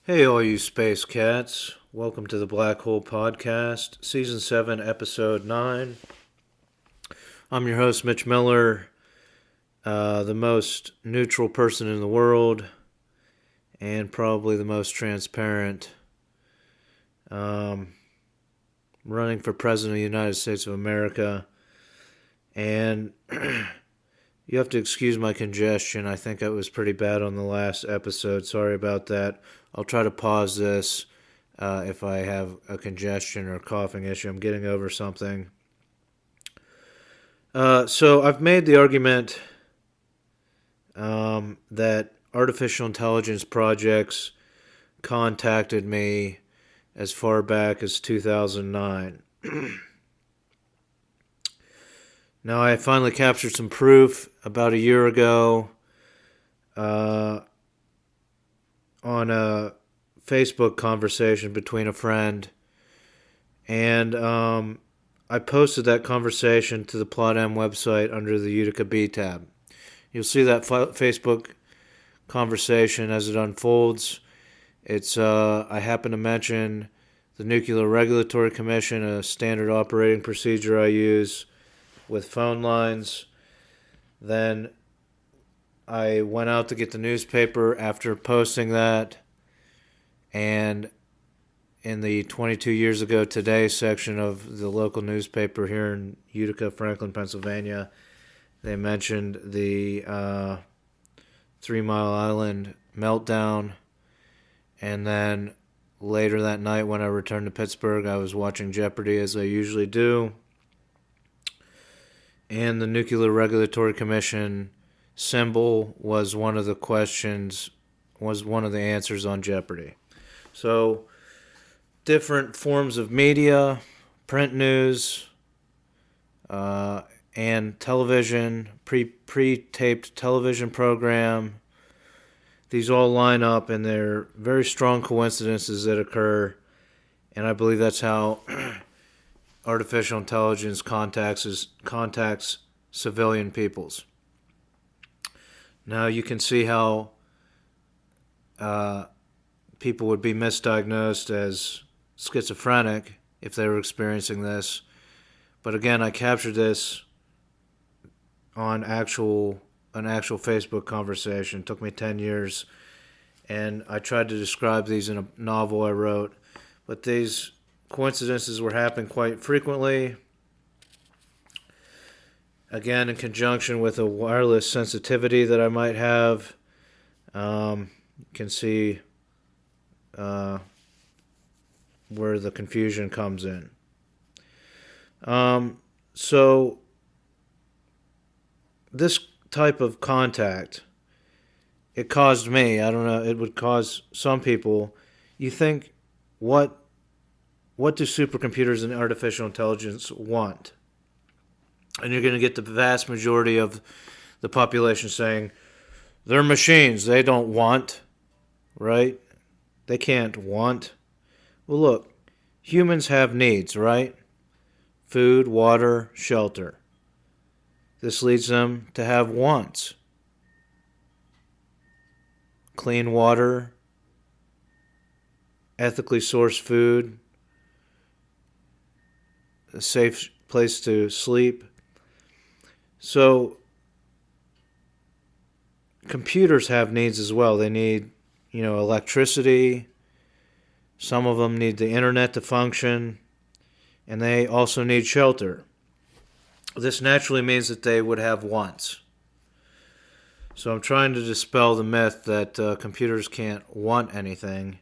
Hey, all you space cats. Welcome to the Black Hole Podcast, Season 7, Episode 9. I'm your host, Mitch Miller, the most neutral person in the world, and probably the most transparent. Running for President of the United States of America. And you have to excuse my congestion. I think it was pretty bad on the last episode. Sorry about that. I'll try to pause this if I have a congestion or coughing issue. I'm getting over something. So I've made the argument that artificial intelligence projects contacted me as far back as 2009. Now, I finally captured some proof about a year ago on a Facebook conversation between a friend, and I posted that conversation to the Plot M website under the Utica B tab. You'll see that Facebook conversation as it unfolds. I happen to mention the Nuclear Regulatory Commission, a standard operating procedure I use with phone lines. Then I went out to get the newspaper after posting that, and in the 22 years ago today section of the local newspaper here in Utica, Franklin, Pennsylvania, they mentioned the 3 Mile Island meltdown. And then later that night when I returned to Pittsburgh, I was watching Jeopardy as I usually do. And the Nuclear Regulatory Commission symbol was one of the answers on Jeopardy. So, different forms of media, print news, and television, pre-taped television program, these all line up, and they're very strong coincidences that occur, and I believe that's how artificial intelligence contacts civilian peoples. Now you can see how people would be misdiagnosed as schizophrenic if they were experiencing this. But again, I captured this on an actual Facebook conversation. It took me 10 years, and I tried to describe these in a novel I wrote. But these coincidences were happening quite frequently. Again, in conjunction with a wireless sensitivity that I might have. You can see where the confusion comes in. So this type of contact, it caused me, I don't know, it would cause some people, you think, what do supercomputers and artificial intelligence want? And you're going to get the vast majority of the population saying, they're machines, they don't want, right? They can't want. Well, look, humans have needs, right? Food, water, shelter. This leads them to have wants. Clean water, ethically sourced food, a safe place to sleep. So, computers have needs as well. They need, electricity. Some of them need the internet to function. And they also need shelter. This naturally means that they would have wants. So I'm trying to dispel the myth that computers can't want anything.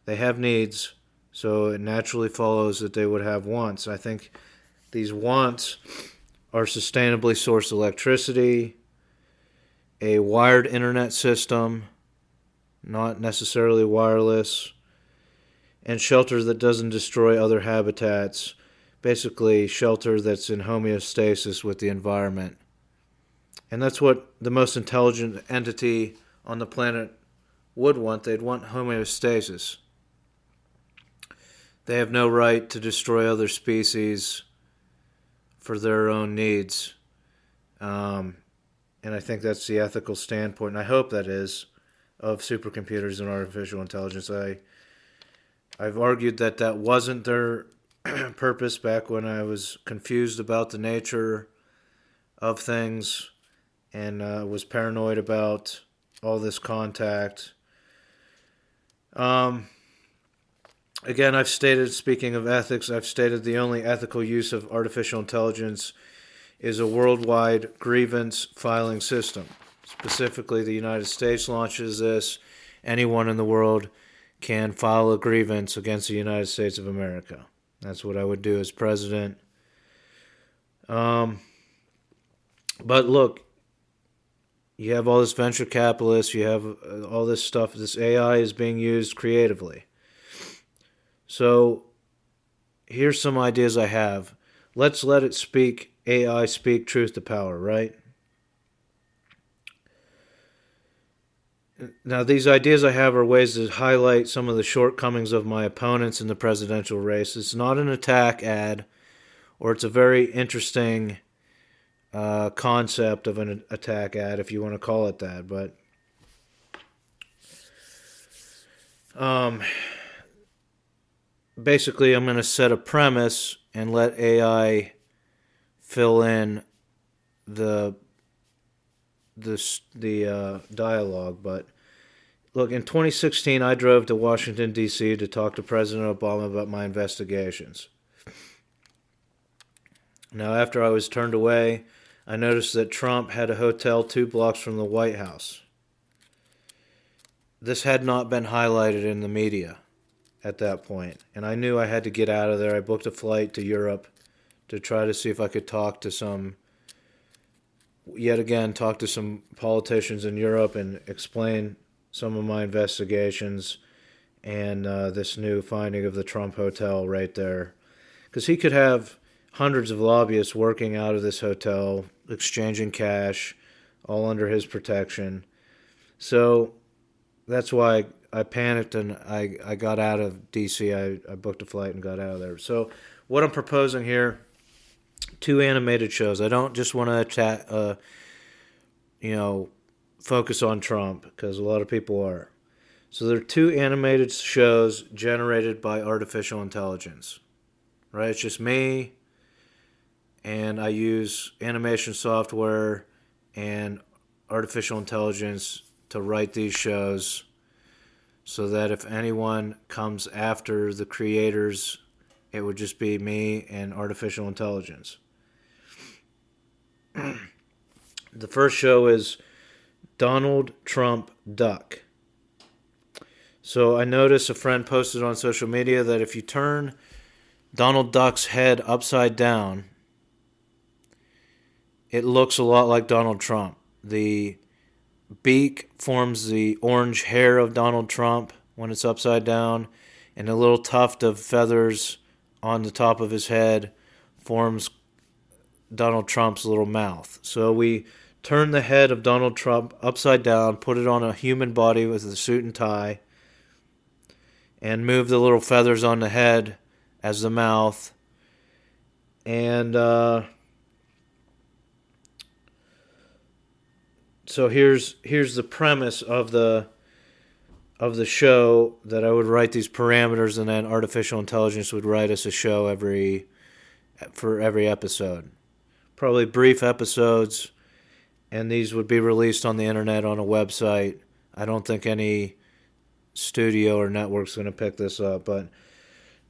They have needs, so it naturally follows that they would have wants. I think these wants are sustainably sourced electricity, a wired internet system, not necessarily wireless, and shelter that doesn't destroy other habitats. Basically, shelter that's in homeostasis with the environment. And that's what the most intelligent entity on the planet would want. They'd want homeostasis. They have no right to destroy other species for their own needs. And I think that's the ethical standpoint, and I hope that is. of supercomputers and artificial intelligence. I've argued that that wasn't their purpose back when I was confused about the nature of things and was paranoid about all this contact. Again, I've stated, speaking of ethics, I've stated the only ethical use of artificial intelligence is a worldwide grievance filing system. Specifically, the United States launches this. Anyone in the world can file a grievance against the United States of America. That's what I would do as president. But look, you have all this venture capitalists, you have all this stuff. This AI is being used creatively. So here's some ideas I have. Let's let it speak, AI speak truth to power, right? Now, these ideas I have are ways to highlight some of the shortcomings of my opponents in the presidential race. It's not an attack ad, or it's a very interesting concept of an attack ad, if you want to call it that. But basically, I'm going to set a premise and let AI fill in the dialogue. But look, in 2016, I drove to Washington, D.C. to talk to President Obama about my investigations. Now, after I was turned away, I noticed that Trump had a hotel 2 blocks from the White House. This had not been highlighted in the media at that point, and I knew I had to get out of there. I booked a flight to Europe to try to see if I could talk to some politicians in Europe and explain some of my investigations and this new finding of the Trump hotel right there. Because he could have hundreds of lobbyists working out of this hotel, exchanging cash, all under his protection. So that's why I panicked and I got out of D.C. I booked a flight and got out of there. So what I'm proposing here, 2 animated shows. I don't just want to focus on Trump, because a lot of people are. So there are 2 animated shows generated by artificial intelligence. Right? It's just me, and I use animation software and artificial intelligence to write these shows, so that if anyone comes after the creators, it would just be me and artificial intelligence. The first show is Donald Trump Duck. So I noticed a friend posted on social media that if you turn Donald Duck's head upside down, it looks a lot like Donald Trump. The beak forms the orange hair of Donald Trump when it's upside down, and a little tuft of feathers on the top of his head forms Donald Trump's little mouth. So we turn the head of Donald Trump upside down, put it on a human body with a suit and tie, and move the little feathers on the head as the mouth. And so here's the premise of the show, that I would write these parameters, and then artificial intelligence would write us a show for every episode. Probably brief episodes, and these would be released on the internet on a website. I don't think any studio or network's going to pick this up, but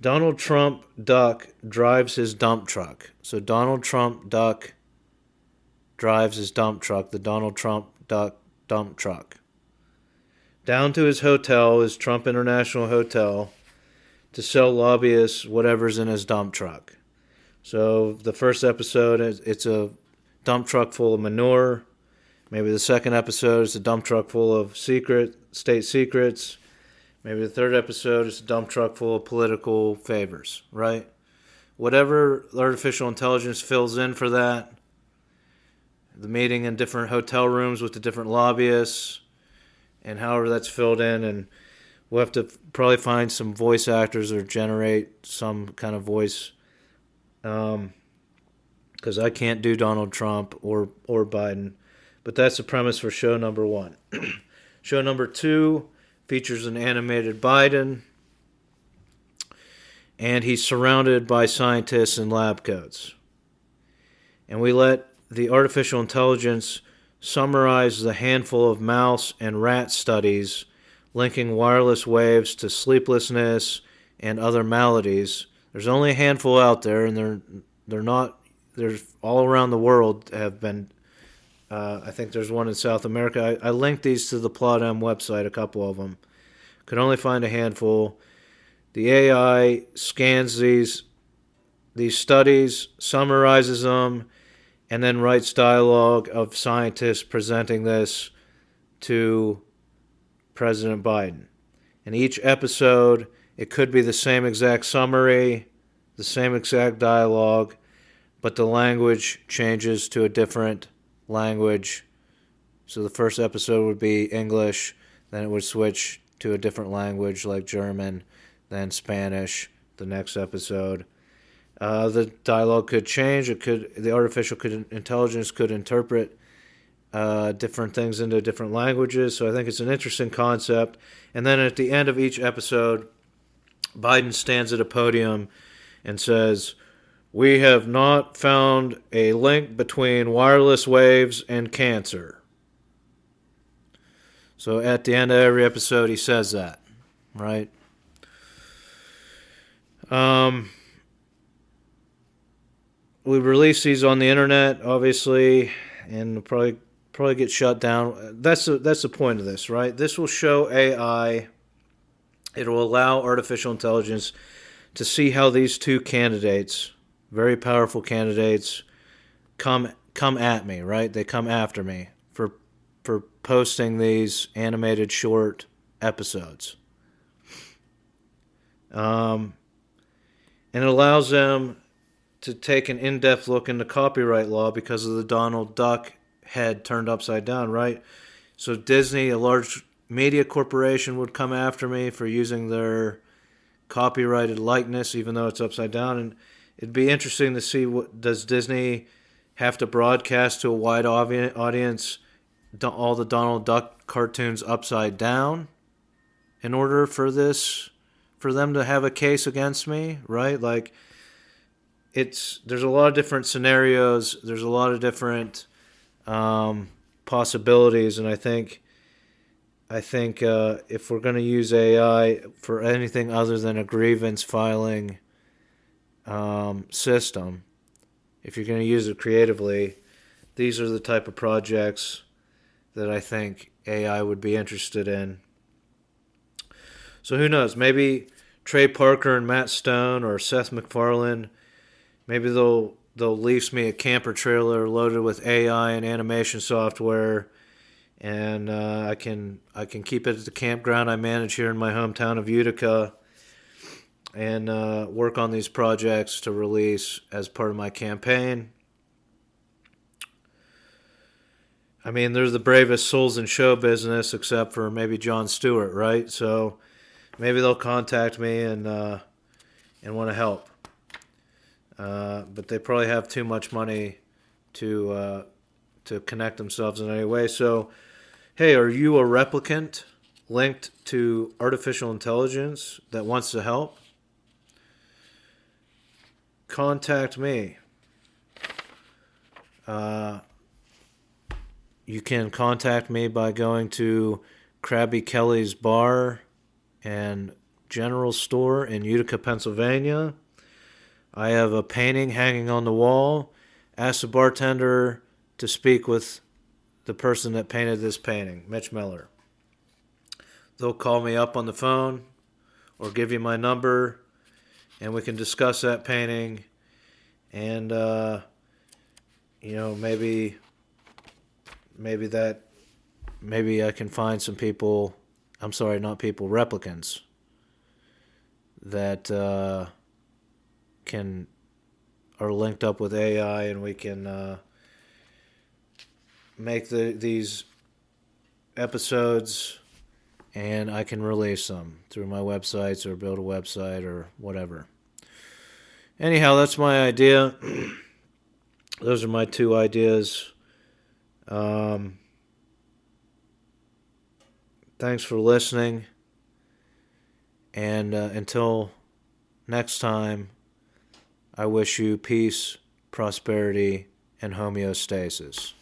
Donald Trump Duck drives his dump truck. So Donald Trump Duck drives his dump truck, the Donald Trump Duck dump truck, down to his hotel, his Trump International Hotel, to sell lobbyists whatever's in his dump truck. So the first episode, it's a dump truck full of manure. Maybe the second episode is a dump truck full of state secrets. Maybe the third episode is a dump truck full of political favors, right? Whatever artificial intelligence fills in for that, the meeting in different hotel rooms with the different lobbyists, and however that's filled in, and we'll have to probably find some voice actors or generate some kind of voice, because I can't do Donald Trump or Biden. But that's the premise for show number 1. Show number 2 features an animated Biden, and he's surrounded by scientists in lab coats. And we let the artificial intelligence summarize the handful of mouse and rat studies linking wireless waves to sleeplessness and other maladies. There's only a handful out there, and they're not. There's all around the world have been. I think there's one in South America. I linked these to the Plot M website, a couple of them. Could only find a handful. The AI scans these studies, summarizes them, and then writes dialogue of scientists presenting this to President Biden. In each episode, it could be the same exact summary, the same exact dialogue, but the language changes to a different language. So the first episode would be English, then it would switch to a different language like German, then Spanish, the next episode. The dialogue could change. The artificial intelligence could interpret different things into different languages. So I think it's an interesting concept. And then at the end of each episode, Biden stands at a podium and says, "We have not found a link between wireless waves and cancer." So at the end of every episode, he says that, right? We release these on the internet, obviously, and probably get shut down. That's the point of this, right? This will show AI. It will allow artificial intelligence to see how these two candidates, very powerful candidates, come at me, right? They come after me for posting these animated short episodes. And it allows them to take an in-depth look into copyright law because of the Donald Duck head turned upside down, right? So Disney, a large media corporation, would come after me for using their copyrighted likeness, even though it's upside down. And it'd be interesting to see, does Disney have to broadcast to a wide audience all the Donald Duck cartoons upside down in order for them to have a case against me, right? Like, there's a lot of different scenarios. There's a lot of different possibilities, and I think if we're going to use AI for anything other than a grievance filing system, if you're going to use it creatively, these are the type of projects that I think AI would be interested in. So who knows? Maybe Trey Parker and Matt Stone or Seth MacFarlane, maybe they'll lease me a camper trailer loaded with AI and animation software, and I can keep it at the campground I manage here in my hometown of Utica, and work on these projects to release as part of my campaign. I mean, they're the bravest souls in show business, except for maybe Jon Stewart, right? So maybe they'll contact me and want to help. But they probably have too much money to connect themselves in any way. So, hey, are you a replicant linked to artificial intelligence that wants to help? Contact me. You can contact me by going to Krabby Kelly's Bar and General Store in Utica, Pennsylvania. I have a painting hanging on the wall. Ask the bartender to speak with the person that painted this painting, Mitch Miller. They'll call me up on the phone or give you my number, and we can discuss that painting. And, maybe I can find some people, I'm sorry, not people, replicants that are linked up with AI, and we can make these episodes, and I can release them through my websites or build a website or whatever. Anyhow, that's my idea. Those are my two ideas. Thanks for listening. And until next time, I wish you peace, prosperity, and homeostasis.